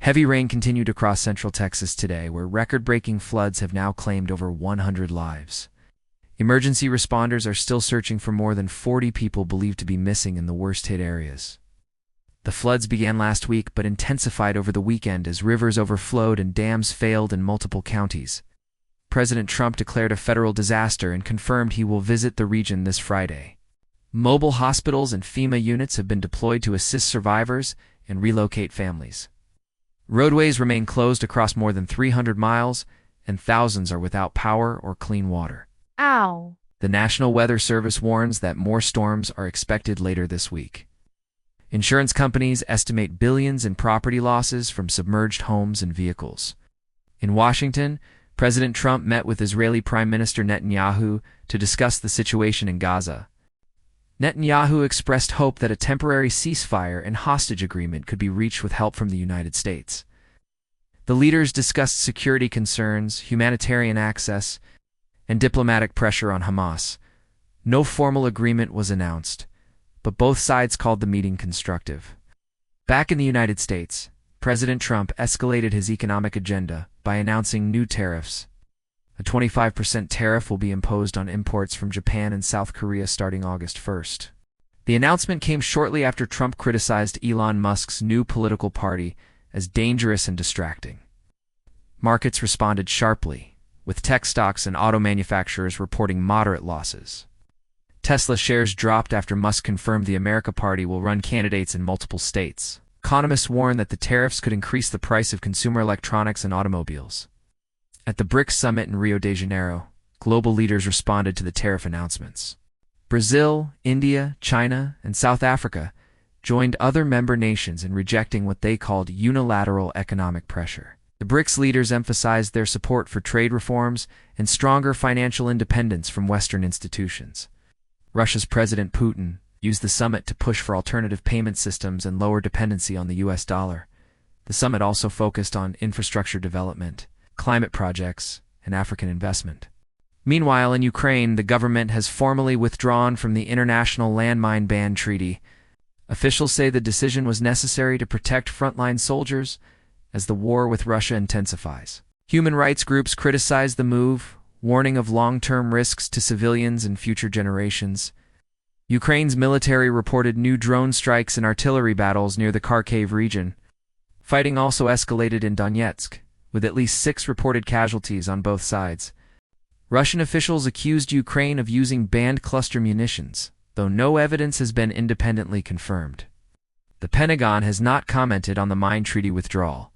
Heavy rain continued across central Texas today, where record-breaking floods have now claimed over 100 lives. Emergency responders are still searching for more than 40 people believed to be missing in the worst-hit areas. The floods began last week but intensified over the weekend as rivers overflowed and dams failed in multiple counties. President Trump declared a federal disaster and confirmed he will visit the region this Friday. Mobile hospitals and FEMA units have been deployed to assist survivors and relocate families. Roadways remain closed across more than 300 miles, and thousands are without power or clean water. Ow! The National Weather Service warns that more storms are expected later this week. Insurance companies estimate billions in property losses from submerged homes and vehicles. In Washington, President Trump met with Israeli Prime Minister Netanyahu to discuss the situation in Gaza. Netanyahu expressed hope that a temporary ceasefire and hostage agreement could be reached with help from the United States. The leaders discussed security concerns, humanitarian access, and diplomatic pressure on Hamas. No formal agreement was announced, but both sides called the meeting constructive. Back in the United States, President Trump escalated his economic agenda by announcing new tariffs. A 25% tariff will be imposed on imports from Japan and South Korea starting August 1st. The announcement came shortly after Trump criticized Elon Musk's new political party as dangerous and distracting. Markets responded sharply, with tech stocks and auto manufacturers reporting moderate losses. Tesla shares dropped after Musk confirmed the America Party will run candidates in multiple states. Economists warn that the tariffs could increase the price of consumer electronics and automobiles. At the BRICS summit in Rio de Janeiro, global leaders responded to the tariff announcements. Brazil, India, China, and South Africa joined other member nations in rejecting what they called unilateral economic pressure. The BRICS leaders emphasized their support for trade reforms and stronger financial independence from Western institutions. Russia's President Putin used the summit to push for alternative payment systems and lower dependency on the US dollar. The summit also focused on infrastructure development, climate projects, and African investment. Meanwhile, in Ukraine, the government has formally withdrawn from the International Landmine Ban Treaty. Officials say the decision was necessary to protect frontline soldiers as the war with Russia intensifies. Human rights groups criticize the move, warning of long-term risks to civilians and future generations. Ukraine's military reported new drone strikes and artillery battles near the Kharkiv region. Fighting also escalated in Donetsk, with at least 6 reported casualties on both sides. Russian officials accused Ukraine of using banned cluster munitions, though no evidence has been independently confirmed. The Pentagon has not commented on the mine treaty withdrawal,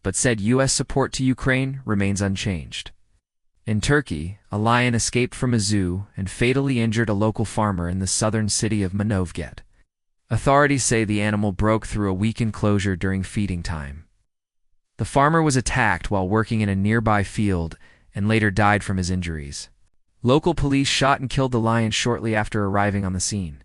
but said U.S. support to Ukraine remains unchanged. In Turkey, a lion escaped from a zoo and fatally injured a local farmer in the southern city of Manavgat. Authorities say the animal broke through a weak enclosure during feeding time. The farmer was attacked while working in a nearby field and later died from his injuries. Local police shot and killed the lion shortly after arriving on the scene.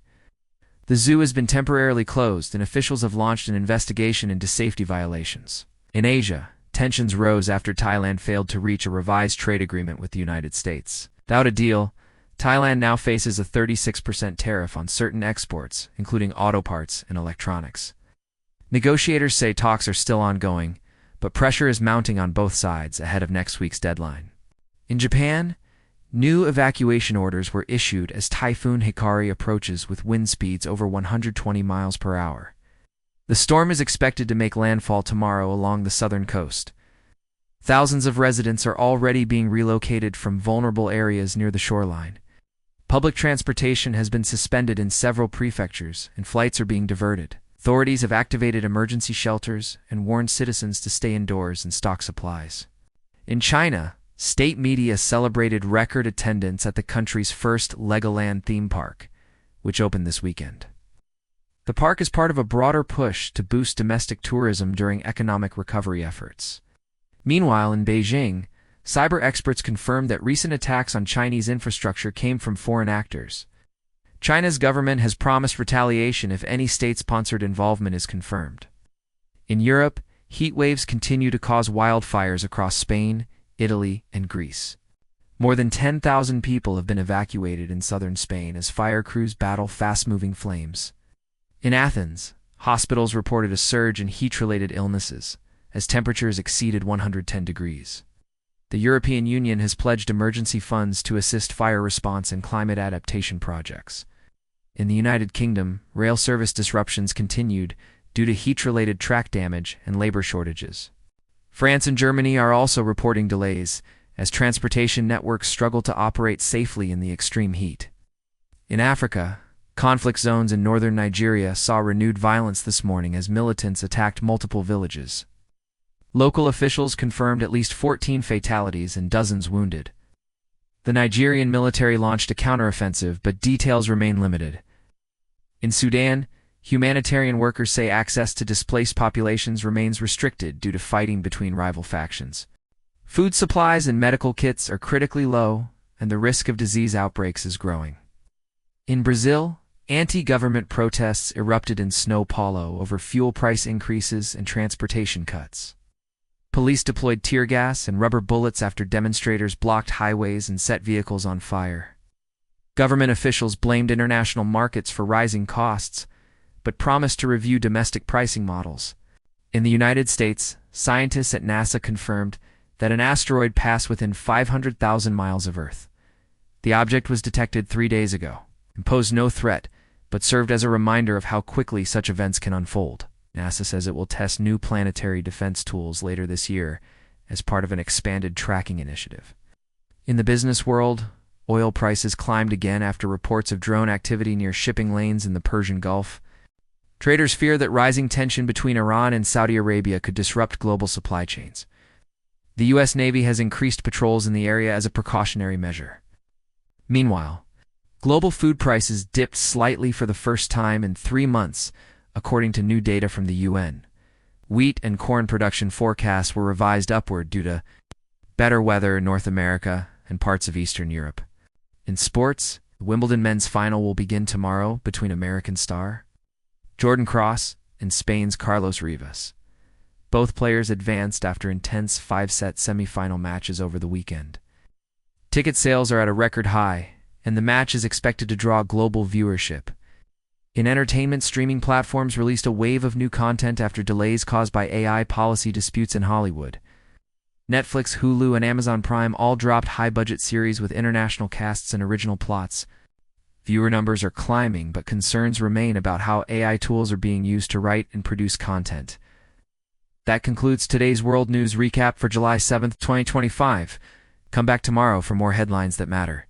The zoo has been temporarily closed, and officials have launched an investigation into safety violations. In Asia, tensions rose after Thailand failed to reach a revised trade agreement with the United States. Without a deal, Thailand now faces a 36% tariff on certain exports, including auto parts and electronics. Negotiators say talks are still ongoing, but pressure is mounting on both sides ahead of next week's deadline. In Japan, new evacuation orders were issued as Typhoon Hikari approaches with wind speeds over 120 miles per hour. The storm is expected to make landfall tomorrow along the southern coast. Thousands of residents are already being relocated from vulnerable areas near the shoreline. Public transportation has been suspended in several prefectures, and flights are being diverted. Authorities have activated emergency shelters and warned citizens to stay indoors and stock supplies. In China, state media celebrated record attendance at the country's first Legoland theme park, which opened this weekend. The park is part of a broader push to boost domestic tourism during economic recovery efforts. Meanwhile, in Beijing, cyber experts confirmed that recent attacks on Chinese infrastructure came from foreign actors. China's government has promised retaliation if any state-sponsored involvement is confirmed. In Europe, heat waves continue to cause wildfires across Spain, Italy, and Greece. More than 10,000 people have been evacuated in southern Spain as fire crews battle fast-moving flames. In Athens, hospitals reported a surge in heat-related illnesses, as temperatures exceeded 110 degrees. The European Union has pledged emergency funds to assist fire response and climate adaptation projects. In the United Kingdom, rail service disruptions continued due to heat-related track damage and labor shortages. France and Germany are also reporting delays as transportation networks struggle to operate safely in the extreme heat. In Africa, conflict zones in northern Nigeria saw renewed violence this morning as militants attacked multiple villages. Local officials confirmed at least 14 fatalities and dozens wounded. The Nigerian military launched a counteroffensive, but details remain limited. In Sudan, humanitarian workers say access to displaced populations remains restricted due to fighting between rival factions. Food supplies and medical kits are critically low, and the risk of disease outbreaks is growing. In Brazil, anti-government protests erupted in São Paulo over fuel price increases and transportation cuts. Police deployed tear gas and rubber bullets after demonstrators blocked highways and set vehicles on fire. Government officials blamed international markets for rising costs, but promised to review domestic pricing models. In the United States, scientists at NASA confirmed that an asteroid passed within 500,000 miles of Earth. The object was detected 3 days ago and posed no threat, but served as a reminder of how quickly such events can unfold. NASA says it will test new planetary defense tools later this year as part of an expanded tracking initiative. In the business world, oil prices climbed again after reports of drone activity near shipping lanes in the Persian Gulf. Traders fear that rising tension between Iran and Saudi Arabia could disrupt global supply chains. The U.S. Navy has increased patrols in the area as a precautionary measure. Meanwhile, global food prices dipped slightly for the first time in 3 months, according to new data from the UN. Wheat and corn production forecasts were revised upward due to better weather in North America and parts of Eastern Europe. In sports, the Wimbledon men's final will begin tomorrow between American star Jordan Cross and Spain's Carlos Rivas. Both players advanced after intense 5-set semifinal matches over the weekend. Ticket sales are at a record high, and the match is expected to draw global viewership. In entertainment, streaming platforms released a wave of new content after delays caused by AI policy disputes in Hollywood. Netflix, Hulu, and Amazon Prime all dropped high-budget series with international casts and original plots. Viewer numbers are climbing, but concerns remain about how AI tools are being used to write and produce content. That concludes today's World News Recap for July 7, 2025. Come back tomorrow for more headlines that matter.